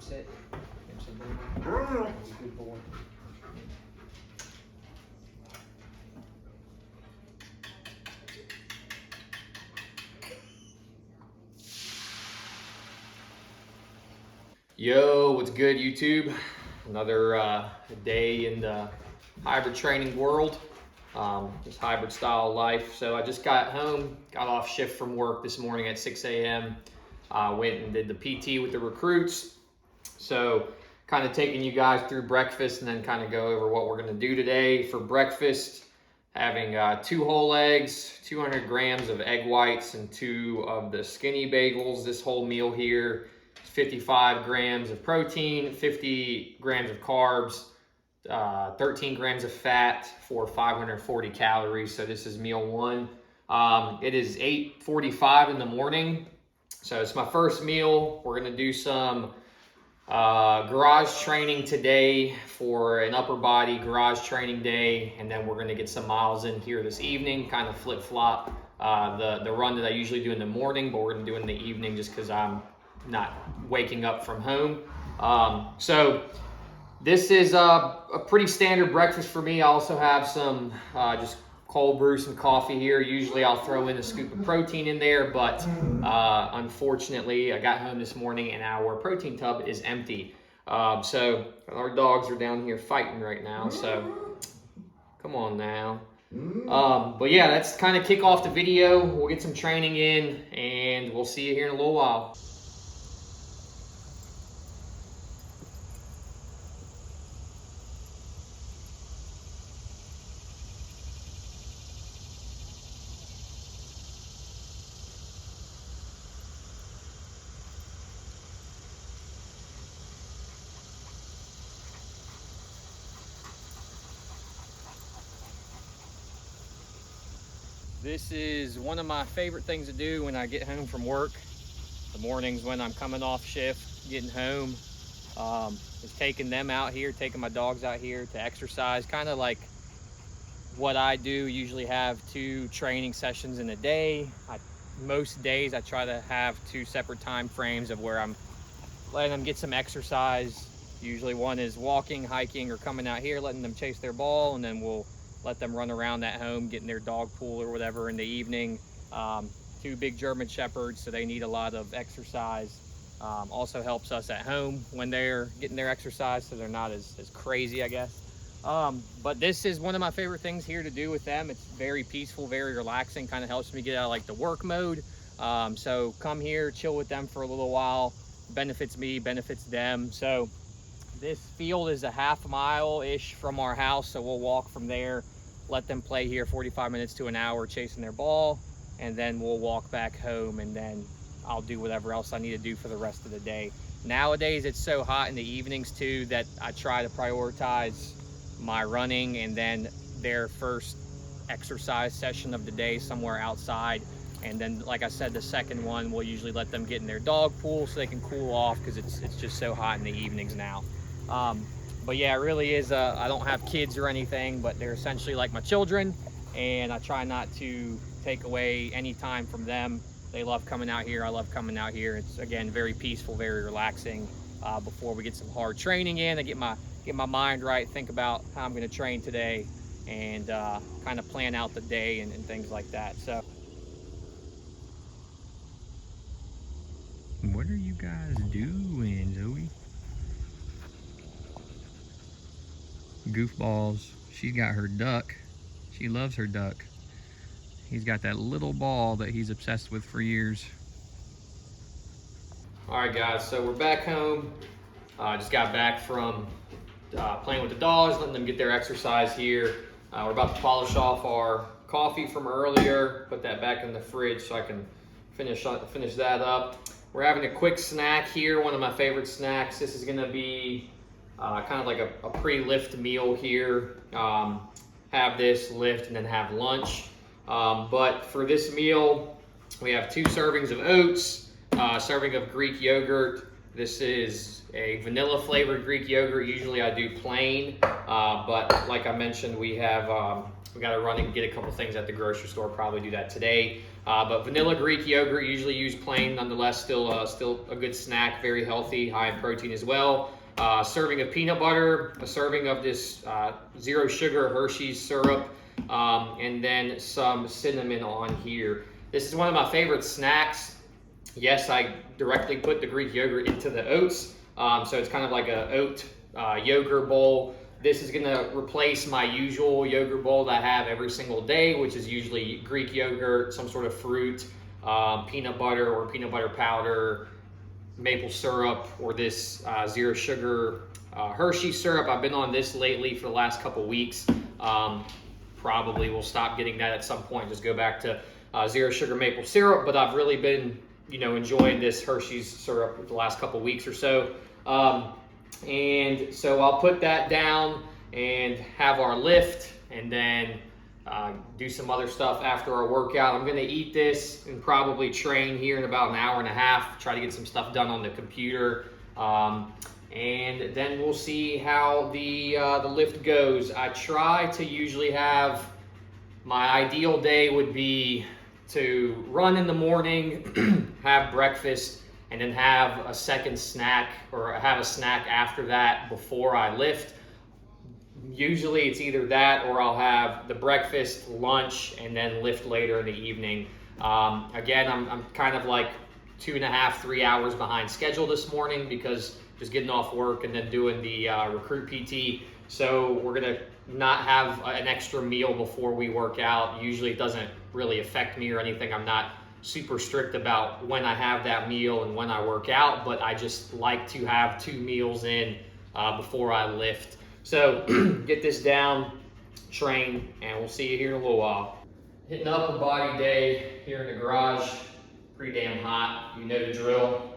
Sit. Good boy. Yo, what's good, YouTube? Another day in the hybrid training world, this hybrid style life. So I just got home, got off shift from work this morning at 6 a.m. Went and did the PT with the recruits. So kind of taking you guys through breakfast and then kind of go over what we're going to do today. For breakfast, having 2 whole eggs, 200 grams of egg whites, and 2 of the skinny bagels. This whole meal here, 55 grams of protein, 50 grams of carbs, 13 grams of fat for 540 calories. So this is meal 1. It is 8:45 in the morning. So it's my first meal. We're gonna do some garage training today for an upper body garage training day. And then we're gonna get some miles in here this evening, kind of flip flop the run that I usually do in the morning, but we're gonna do it in the evening just cause I'm not waking up from home. So this is a pretty standard breakfast for me. I also have some just cold brew, some coffee here. Usually I'll throw in a scoop of protein in there, but unfortunately I got home this morning and our protein tub is empty. So our dogs are down here fighting right now, so come on now. But yeah, let's kind of kick off the video. We'll get some training in and we'll see you here in a little while. This is one of my favorite things to do when I get home from work. The mornings when I'm coming off shift, getting home, is taking them out here, taking my dogs out here to exercise. Kind of like what I do, usually have 2 training sessions in a day. Most days I try to have 2 separate time frames of where I'm letting them get some exercise. Usually one is walking, hiking, or coming out here, letting them chase their ball, and then we'll let them run around at home, getting their dog pool or whatever in the evening. 2 big German Shepherds, so they need a lot of exercise. Also helps us at home when they're getting their exercise, so they're not as crazy, I guess. But this is one of my favorite things here to do with them. It's very peaceful, very relaxing, kind of helps me get out of like the work mode. So come here, chill with them for a little while. Benefits me, benefits them. So this field is a half mile-ish from our house, so we'll walk from there, let them play here 45 minutes to an hour chasing their ball, and then we'll walk back home, and then I'll do whatever else I need to do for the rest of the day. Nowadays, it's so hot in the evenings too that I try to prioritize my running and then their first exercise session of the day somewhere outside. And then, like I said, the second one, we'll usually let them get in their dog pool so they can cool off because it's just so hot in the evenings now. But yeah, it really is, I don't have kids or anything, but they're essentially like my children, and I try not to take away any time from them. They love coming out here. I love coming out here. It's, again, very peaceful, very relaxing before we get some hard training in. I get my mind right, think about how I'm going to train today, and kind of plan out the day and things like that. So, what are you guys doing, Zoe? Goofballs. She's got her duck. She loves her duck. He's got that little ball that he's obsessed with for years. All right, guys, so we're back home. Just got back from playing with the dogs, letting them get their exercise here. We're about to polish off our coffee from earlier, put that back in the fridge so I can finish that up. We're having a quick snack here, one of my favorite snacks. This is gonna be kind of like a pre-lift meal here. Have this, lift, and then have lunch. But for this meal, we have 2 servings of oats, serving of Greek yogurt. This is a vanilla flavored Greek yogurt. Usually I do plain, but like I mentioned, we have We got to run and get a couple things at the grocery store. Probably do that today. But vanilla Greek yogurt, usually use plain. Nonetheless, still a good snack. Very healthy, high in protein as well. Serving of peanut butter. A serving of this zero sugar Hershey's syrup, and then some cinnamon on here. This is one of my favorite snacks. Yes, I directly put the Greek yogurt into the oats, so it's kind of like a oat yogurt bowl. This is gonna replace my usual yogurt bowl that I have every single day, which is usually Greek yogurt, some sort of fruit, peanut butter or peanut butter powder, maple syrup, or this zero sugar Hershey syrup. I've been on this lately for the last couple weeks. Probably will stop getting that at some point, just go back to zero sugar maple syrup, but I've really been enjoying this Hershey's syrup the last couple weeks or so. And so I'll put that down and have our lift, and then do some other stuff after our workout. I'm gonna eat this and probably train here in about an hour and a half, try to get some stuff done on the computer. And then we'll see how the lift goes. I try to usually have, my ideal day would be to run in the morning, have breakfast, and then have a second snack, or have a snack after that before I lift. Usually it's either that, or I'll have the breakfast, lunch, and then lift later in the evening. Again, I'm kind of like 2.5, 3 hours behind schedule this morning, because just getting off work and then doing the recruit PT. So we're gonna not have an extra meal before we work out. Usually it doesn't really affect me or anything. I'm not super strict about when I have that meal and when I work out, but I just like to have 2 meals in before I lift. So get this down, train, and we'll see you here in a little while. Hitting upper body day here in the garage. Pretty damn hot, you know the drill.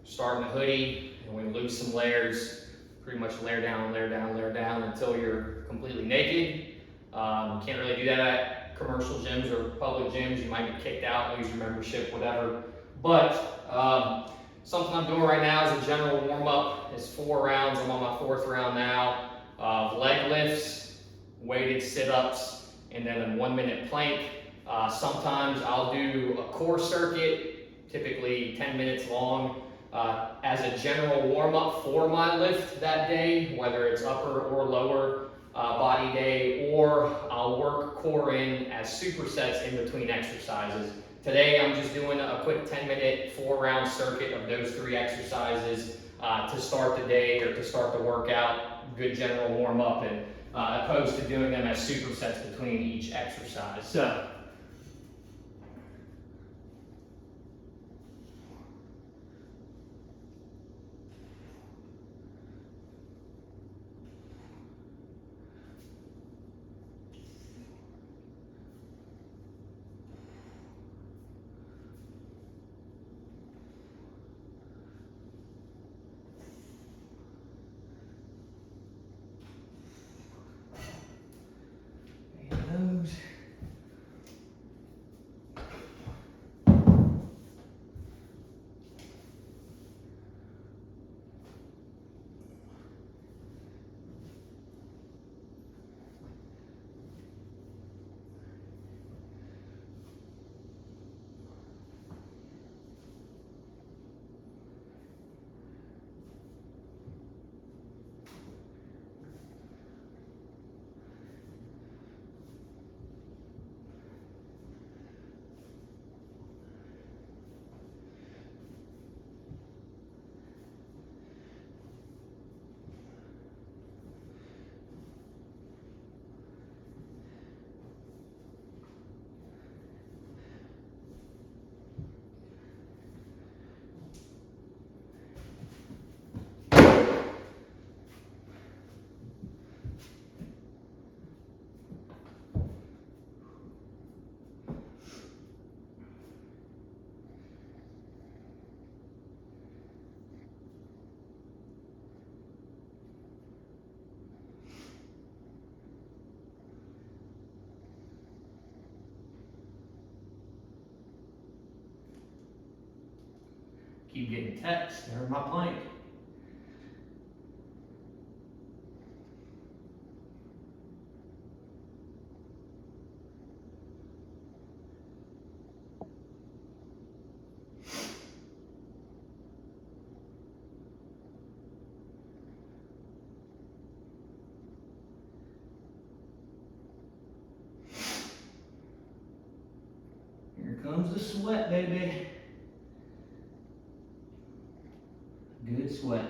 Starting the hoodie, and we lose some layers. Pretty much layer down, layer down, layer down until you're completely naked. Can't really do that at commercial gyms or public gyms. You might get kicked out, lose your membership, whatever. But something I'm doing right now is a general warm up. It's 4 rounds. I'm on my 4th round now. Leg lifts, weighted sit-ups, and then a 1-minute plank. Sometimes I'll do a core circuit, typically 10 minutes long, as a general warm-up for my lift that day, whether it's upper or lower body day, or I'll work core in as supersets in between exercises. Today I'm just doing a quick 10-minute 4-round circuit of those 3 exercises to start the day or to start the workout. Good general warm-up, and opposed to doing them as supersets between each exercise. So keep getting texts, there's my plank. Here comes the sweat, baby. Good sweat.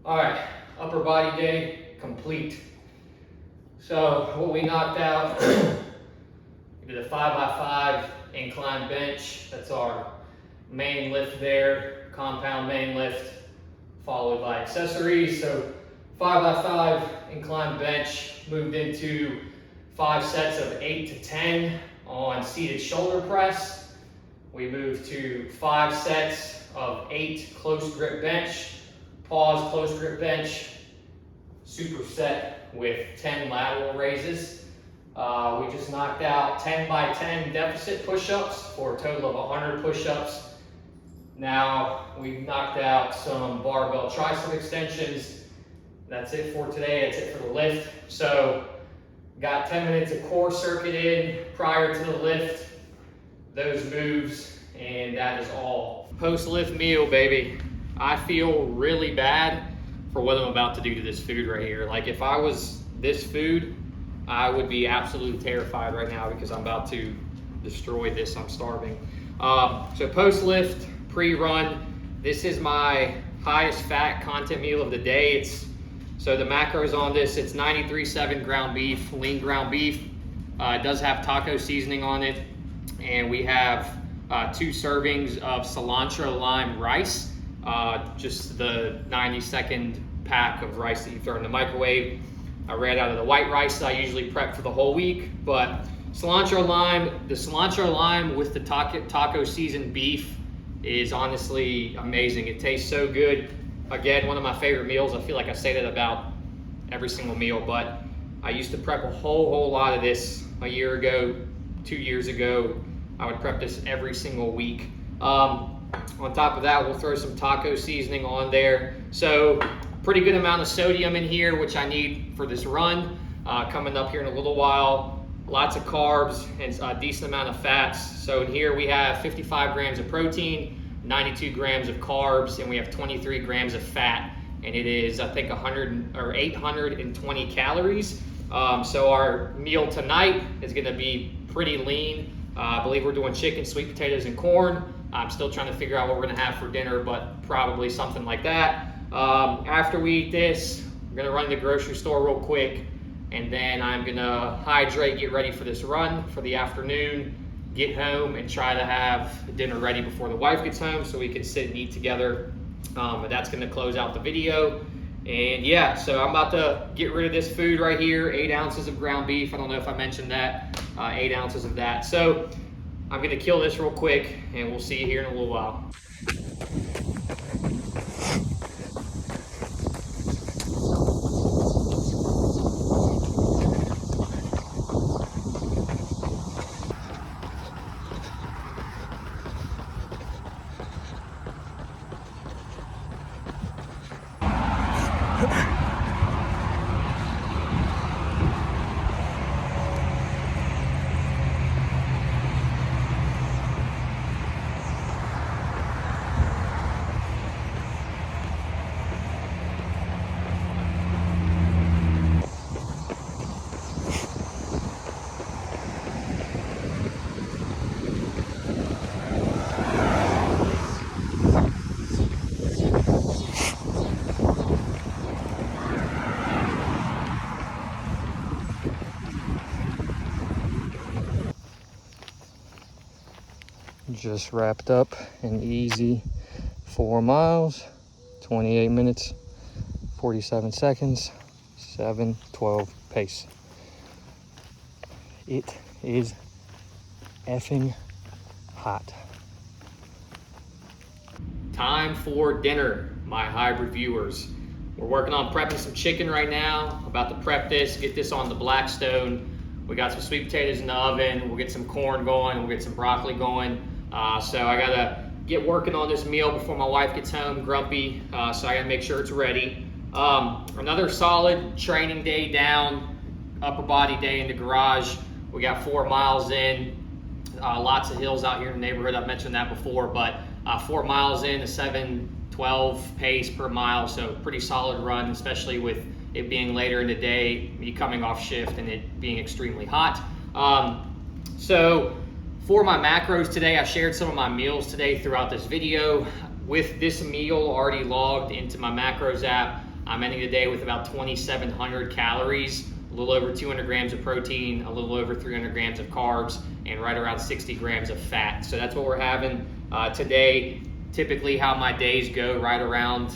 All right, upper body day complete. So what we knocked out, we did a 5x5 incline bench. That's our main lift there, compound main lift, followed by accessories. So 5x5 incline bench, moved into 5 sets of 8 to 10 on seated shoulder press. We moved to 5 sets of 8 close grip bench, pause close grip bench, superset with 10 lateral raises. We just knocked out 10 by 10 deficit push-ups for a total of 100 push-ups. Now we've knocked out some barbell tricep extensions. That's it for today, that's it for the lift. So got 10 minutes of core circuit in prior to the lift, those moves, and that is all. Post-lift meal, baby. I feel really bad for what I'm about to do to this food right here. Like if I was this food, I would be absolutely terrified right now because I'm about to destroy this. I'm starving. So post-lift, pre-run, this is my highest fat content meal of the day. So the macros on this, it's 93.7 ground beef, lean ground beef, It does have taco seasoning on it, and we have 2 servings of cilantro lime rice, just the 90-second pack of rice that you throw in the microwave. I ran out of the white rice that I usually prep for the whole week, but the cilantro lime with the taco seasoned beef is honestly amazing. It tastes so good. Again, one of my favorite meals. I feel like I say that about every single meal, but I used to prep a whole lot of this a year ago, 2 years ago. I would prep this every single week. On top of that, we'll throw some taco seasoning on there. So pretty good amount of sodium in here, which I need for this run coming up here in a little while. Lots of carbs and a decent amount of fats. So in here we have 55 grams of protein, 92 grams of carbs, and we have 23 grams of fat. And it is, I think, 820 calories. So our meal tonight is gonna be pretty lean. I believe we're doing chicken, sweet potatoes, and corn. I'm still trying to figure out what we're gonna have for dinner, but probably something like that. After we eat this, we're gonna run to the grocery store real quick, and then I'm gonna hydrate, get ready for this run for the afternoon, get home and try to have dinner ready before the wife gets home so we can sit and eat together. But that's gonna close out the video. And yeah, so I'm about to get rid of this food right here, 8 ounces of ground beef. I don't know if I mentioned that, 8 ounces of that. So I'm gonna kill this real quick and we'll see you here in a little while. Just wrapped up an easy 4 miles, 28 minutes, 47 seconds, 7:12 pace. It is effing hot. Time for dinner, my hybrid viewers. We're working on prepping some chicken right now. About to prep this, get this on the Blackstone. We got some sweet potatoes in the oven. We'll get some corn going. We'll get some broccoli going. So I gotta get working on this meal before my wife gets home, grumpy. So I gotta make sure it's ready. Another solid training day down, upper body day in the garage. We got 4 miles in, lots of hills out here in the neighborhood. I've mentioned that before, but 4 miles in, a 7:12 pace per mile. So pretty solid run, especially with it being later in the day, me coming off shift and it being extremely hot. So for my macros today, I shared some of my meals today throughout this video. With this meal already logged into my macros app, I'm ending the day with about 2,700 calories, a little over 200 grams of protein, a little over 300 grams of carbs, and right around 60 grams of fat. So that's what we're having today. Typically how my days go, right around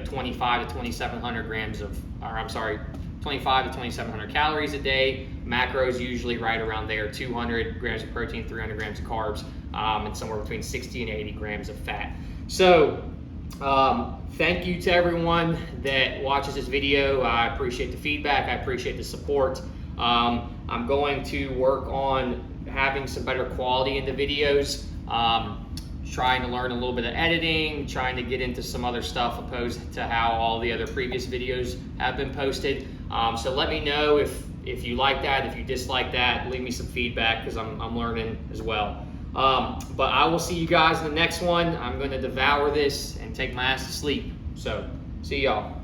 25 to 2,700 grams of, 25 to 2,700 calories a day. Macros usually right around there, 200 grams of protein, 300 grams of carbs, and somewhere between 60 and 80 grams of fat. So thank you to everyone that watches this video. I appreciate the feedback. I appreciate the support. I'm going to work on having some better quality in the videos. Trying to learn a little bit of editing, trying to get into some other stuff opposed to how all the other previous videos have been posted. So let me know if you like that, if you dislike that, leave me some feedback because I'm learning as well. But I will see you guys in the next one. I'm going to devour this and take my ass to sleep. So see y'all.